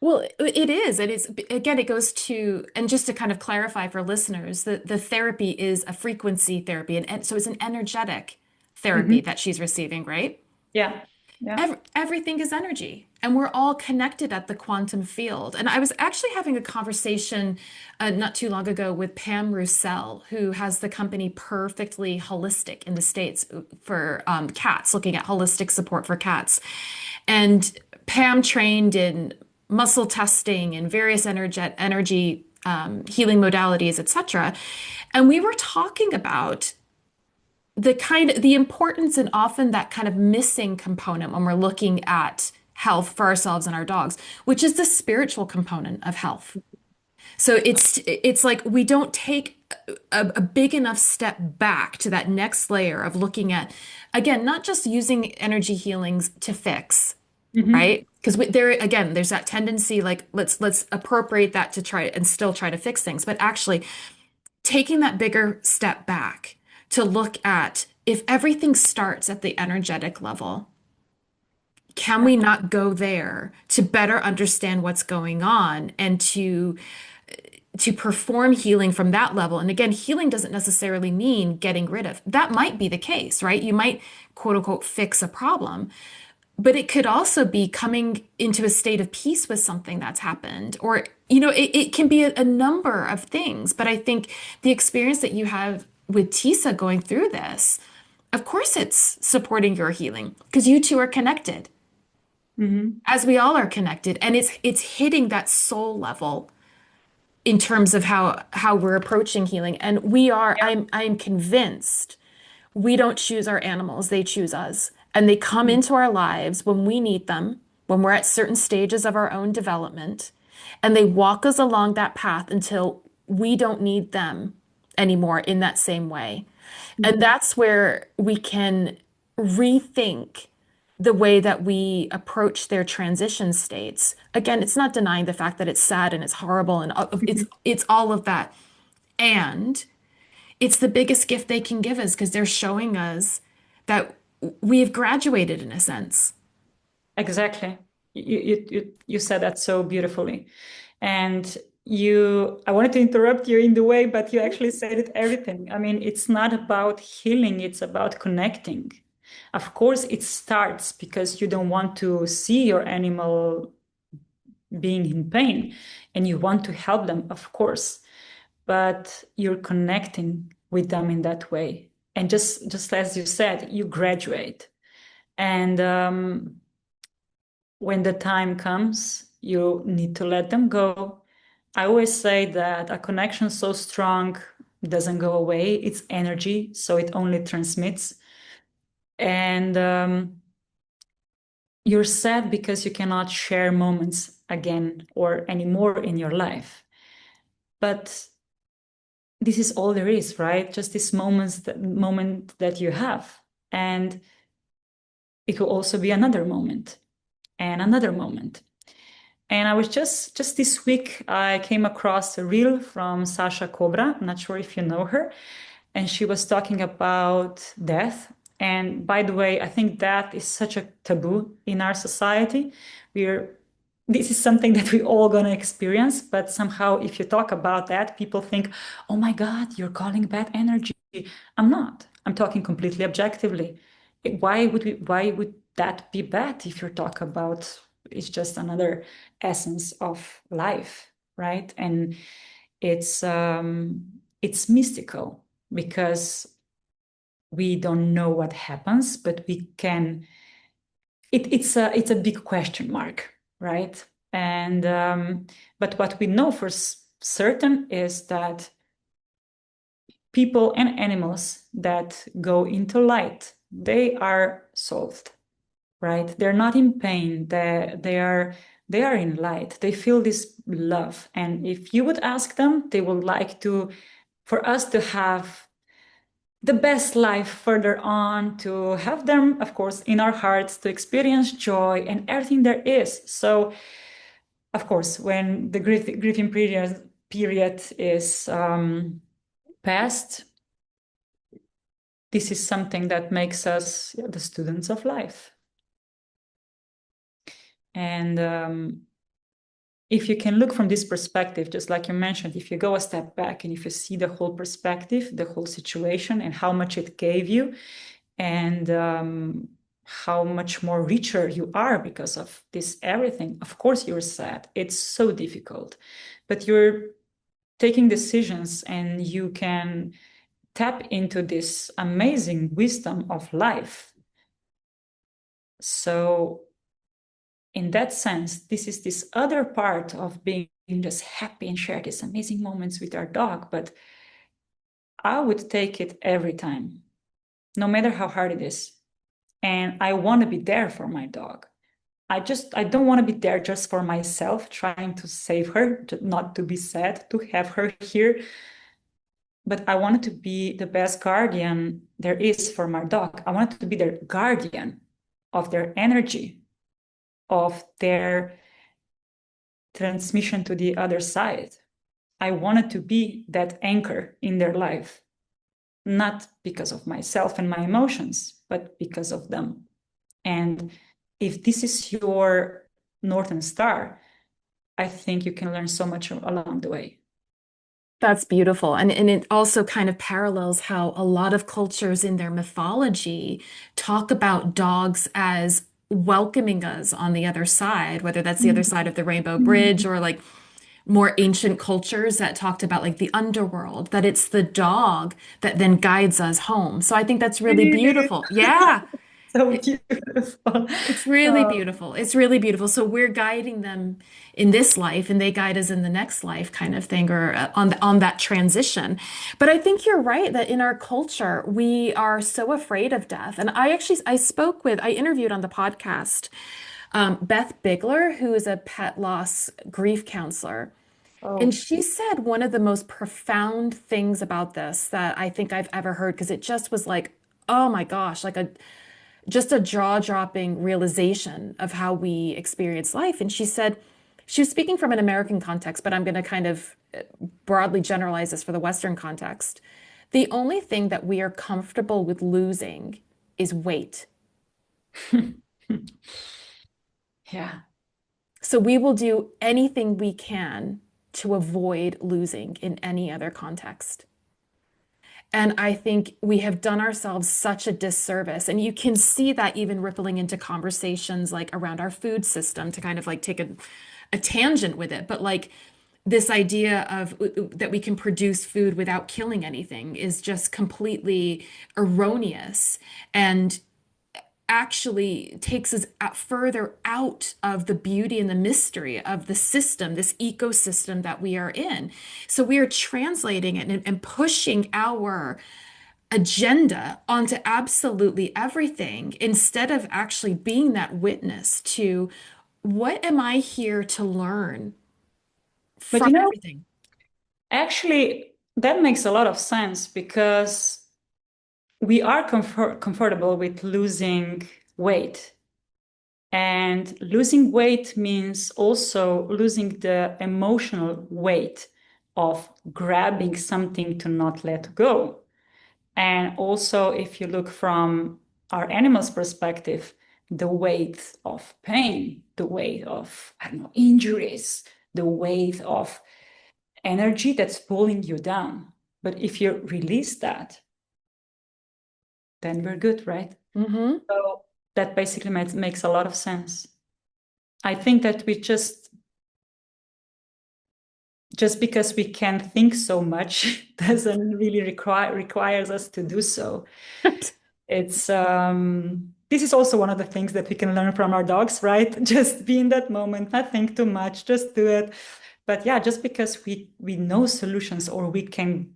Speaker 1: Well, it is. It is. Again, it goes to, and just to kind of clarify for listeners, the therapy is a frequency therapy. And so it's an energetic therapy
Speaker 2: Hmm.
Speaker 1: that she's receiving, right?
Speaker 2: Yeah. Yeah.
Speaker 1: Everything is energy, and we're all connected at the quantum field. And I was actually having a conversation not too long ago with Pam Roussel, who has the company Perfectly Holistic in the States for cats, looking at holistic support for cats. And Pam trained in muscle testing and various energy healing modalities, etc. And we were talking about the importance and often that kind of missing component when we're looking at health for ourselves and our dogs, which is the spiritual component of health. So it's like we don't take a big enough step back to that next layer of looking at, again, not just using energy healings to fix,
Speaker 2: Hmm.
Speaker 1: right? Because there again, there's that tendency like let's appropriate that to try and still try to fix things, but actually taking that bigger step back to look at if everything starts at the energetic level, can we not go there to better understand what's going on and to perform healing from that level? And again, healing doesn't necessarily mean getting rid of. That might be the case, right? You might quote unquote fix a problem, but it could also be coming into a state of peace with something that's happened. Or, it can be a number of things. But I think the experience that you have with Tisa going through this, of course, it's supporting your healing because you two are connected,
Speaker 2: Hmm.
Speaker 1: as we all are connected. And it's hitting that soul level in terms of how we're approaching healing. And I'm convinced we don't choose our animals, they choose us. And they come into our lives when we need them, when we're at certain stages of our own development, and they walk us along that path until we don't need them anymore in that same way. And
Speaker 2: Hmm.
Speaker 1: that's where we can rethink the way that we approach their transition states. Again, it's not denying the fact that it's sad and it's horrible and it's all of that. And it's the biggest gift they can give us because they're showing us that we have graduated in a sense.
Speaker 2: Exactly. You said that so beautifully. And I wanted to interrupt you in the way, but you actually said it everything. I mean, it's not about healing, it's about connecting. Of course, it starts because you don't want to see your animal being in pain and you want to help them, of course, but you're connecting with them in that way. And just as you said, you graduate. And when the time comes, you need to let them go. I always say that a connection so strong doesn't go away. It's energy, so it only transmits. And you're sad because you cannot share moments again or anymore in your life. But this is all there is, right? Just this moment that you have. And it will also be another moment and another moment. And I was just this week, I came across a reel from Sasha Cobra. I'm not sure if you know her. And she was talking about death. And by the way, I think that is such a taboo in our society. We're This is something that we all gonna experience, but somehow if you talk about that, people think, oh my God, you're calling bad energy. I'm not. I'm talking completely objectively. Why would that be bad if you talk about it's just another essence of life, right? And it's mystical because we don't know what happens, but we can. It's a big question mark, right? And but what we know for certain is that people and animals that go into light, they are solved, right? They're not in pain. They are in light. They feel this love. And if you would ask them, they would like to for us to have the best life further on, to have them, of course, in our hearts, to experience joy and everything there is. So, of course, when the grieving period is past, this is something that makes us the students of life. And if you can look from this perspective, just like you mentioned, if you go a step back and if you see the whole perspective, the whole situation, and how much it gave you, and how much more richer you are because of this everything. Of course, you're sad. It's so difficult, but you're taking decisions and you can tap into this amazing wisdom of life. So, in that sense, this is this other part of being just happy and share these amazing moments with our dog. But I would take it every time, no matter how hard it is. And I want to be there for my dog. I don't want to be there just for myself, trying to save her, not to be sad, to have her here. But I wanted to be the best guardian there is for my dog. I wanted to be their guardian of their energy, of their transmission to the other side. I wanted to be that anchor in their life, not because of myself and my emotions, but because of them. And if this is your Northern Star, I think you can learn so much along the way.
Speaker 1: That's beautiful. And it also kind of parallels how a lot of cultures in their mythology talk about dogs as welcoming us on the other side, whether that's the other side of the Rainbow Bridge or like more ancient cultures that talked about like the underworld, that it's the dog that then guides us home. So I think that's really
Speaker 2: Really?
Speaker 1: beautiful. Yeah.
Speaker 2: So beautiful.
Speaker 1: It's really
Speaker 2: Oh,
Speaker 1: beautiful. It's really beautiful. So we're guiding them in this life and they guide us in the next life kind of thing or on that transition. But I think you're right that in our culture we are so afraid of death. And I interviewed on the podcast Beth Bigler, who is a pet loss grief counselor. And
Speaker 2: oh.
Speaker 1: she said one of the most profound things about this that I think I've ever heard, because it just was like, oh my gosh, like a just a jaw-dropping realization of how we experience life. And she said, she was speaking from an American context, but I'm going to kind of broadly generalize this for the Western context. The only thing that we are comfortable with losing is weight.
Speaker 2: Yeah.
Speaker 1: So we will do anything we can to avoid losing in any other context. And I think we have done ourselves such a disservice. And you can see that even rippling into conversations like around our food system to kind of like take a tangent with it. But like this idea of that we can produce food without killing anything is just completely erroneous. And actually takes us further out of the beauty and the mystery of the system, this ecosystem that we are in. So we are translating it and pushing our agenda onto absolutely everything instead of actually being that witness to what am I here to learn
Speaker 2: But
Speaker 1: from everything.
Speaker 2: actually, that makes a lot of sense because we are comfortable with losing weight. And losing weight means also losing the emotional weight of grabbing something to not let go. And also, if you look from our animals' perspective, the weight of pain, the weight of, I don't know, injuries, the weight of energy that's pulling you down. But if you release that, then we're good, right?
Speaker 1: Mm-hmm.
Speaker 2: So that basically makes a lot of sense. I think that we just because we can think so much doesn't really requires us to do so. It's this is also one of the things that we can learn from our dogs, right? Just be in that moment, not think too much, just do it. But yeah, just because we know solutions or we can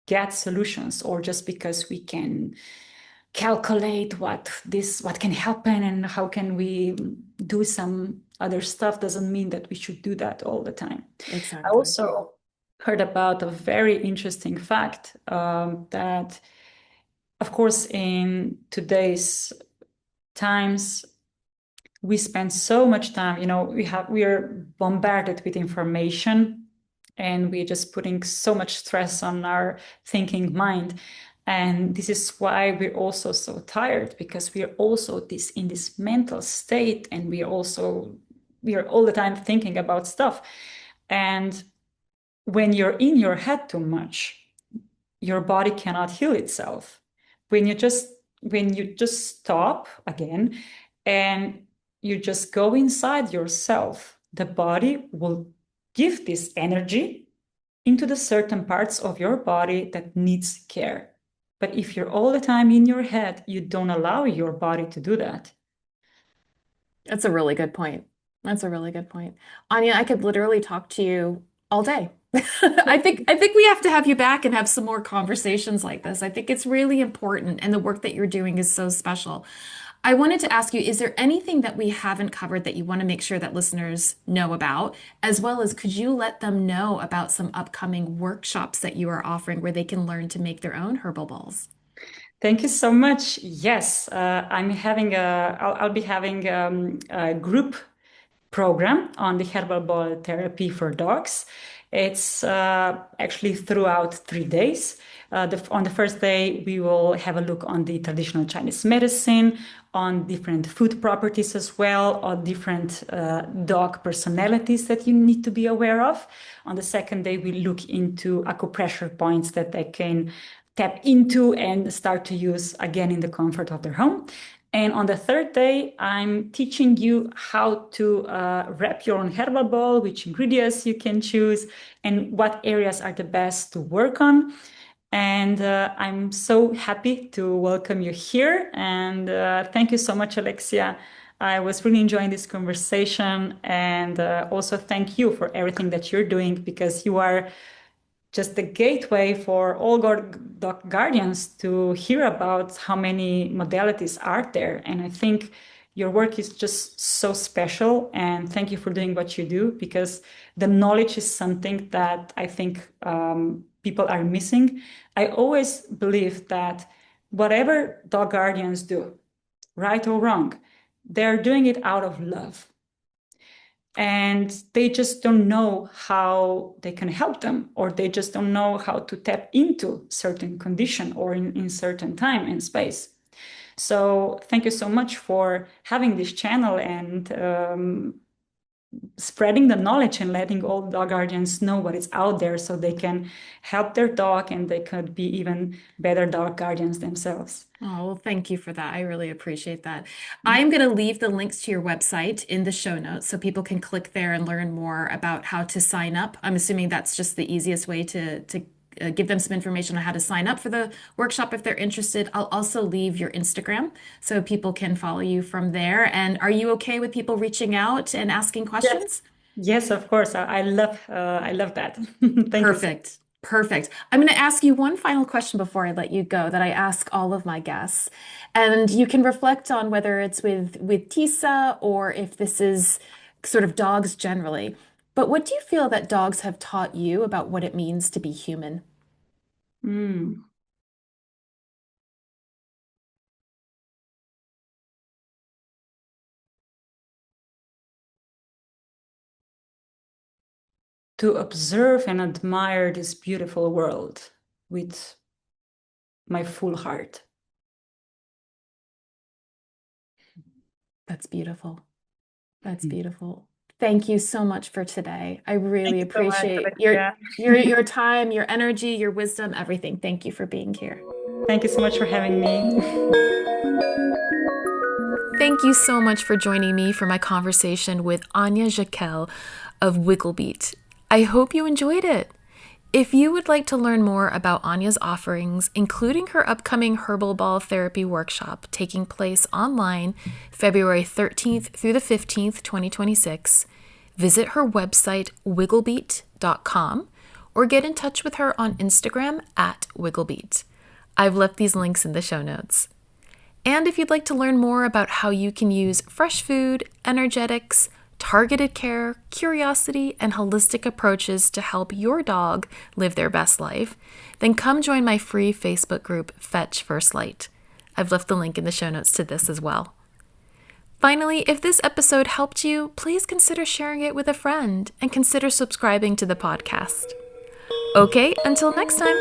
Speaker 2: get solutions, or just because we can calculate what can happen and how can we do some other stuff, doesn't mean that we should do that all the time. I
Speaker 1: Exactly.
Speaker 2: also heard about a very interesting fact that, of course, in today's times, we spend so much time, we are bombarded with information and we're just putting so much stress on our thinking mind. And this is why we're also so tired, because we are also in this mental state, and we are also we are all the time thinking about stuff. And when you're in your head too much, your body cannot heal itself. When you just stop again and you just go inside yourself, the body will give this energy into the certain parts of your body that needs care. But if you're all the time in your head, you don't allow your body to do that.
Speaker 1: That's a really good point. That's a really good point. Anja, I could literally talk to you all day. I think we have to have you back and have some more conversations like this. I think it's really important and the work that you're doing is so special. I wanted to ask you, is there anything that we haven't covered that you want to make sure that listeners know about? As well as could you let them know about some upcoming workshops that you are offering where they can learn to make their own herbal balls?
Speaker 2: Thank you so much. Yes, I'll be having a group program on the Herbal Ball Therapy for dogs. It's actually throughout 3 days. On the first day, we will have a look on the traditional Chinese medicine, on different food properties as well, on different dog personalities that you need to be aware of. On the second day, we look into acupressure points that they can tap into and start to use again in the comfort of their home. And on the third day, I'm teaching you how to wrap your own herbal ball, which ingredients you can choose, and what areas are the best to work on. And I'm so happy to welcome you here. And thank you so much, Alexia. I was really enjoying this conversation. And also thank you for everything that you're doing, because you are just the gateway for all dog guardians to hear about how many modalities are there. And I think your work is just so special. And thank you for doing what you do, because the knowledge is something that I think people are missing. I always believe that whatever dog guardians do, right or wrong, they're doing it out of love, and they just don't know how they can help them, or they just don't know how to tap into certain condition or in certain time and space. So thank you so much for having this channel and spreading the knowledge and letting all dog guardians know what is out there, so they can help their dog and they could be even better dog guardians themselves.
Speaker 1: Oh, well, thank you for that. I really appreciate that. I'm going to leave the links to your website in the show notes so people can click there and learn more about how to sign up. I'm assuming that's just the easiest way to give them some information on how to sign up for the workshop if they're interested. I'll also leave your Instagram so people can follow you from there. And are you okay with people reaching out and asking
Speaker 2: Yes,
Speaker 1: questions?
Speaker 2: yes, of course. I love that. Thank you.
Speaker 1: Perfect. Perfect. I'm going to ask you one final question before I let you go that I ask all of my guests. And you can reflect on whether it's with Tisa or if this is sort of dogs generally. But what do you feel that dogs have taught you about what it means to be human?
Speaker 2: Mm. To observe and admire this beautiful world with my full heart.
Speaker 1: That's beautiful. That's beautiful. Thank you so much for today. I
Speaker 2: Thank
Speaker 1: really
Speaker 2: you so much,
Speaker 1: appreciate
Speaker 2: Alexia.
Speaker 1: your time, your energy, your wisdom, everything. Thank you for being here.
Speaker 2: Thank you so much for having me.
Speaker 1: Thank you so much for joining me for my conversation with Anja Žekelj of Wigglebeat. I hope you enjoyed it. If you would like to learn more about Anja's offerings, including her upcoming Herbal Ball Therapy workshop taking place online February 13th through the 15th, 2026, visit her website wigglebeat.com or get in touch with her on Instagram at Wigglebeat. I've left these links in the show notes. And if you'd like to learn more about how you can use fresh food, energetics, targeted care, curiosity, and holistic approaches to help your dog live their best life, then come join my free Facebook group, Fetch First Light. I've left the link in the show notes to this as well. Finally, if this episode helped you, please consider sharing it with a friend and consider subscribing to the podcast. Okay, until next time.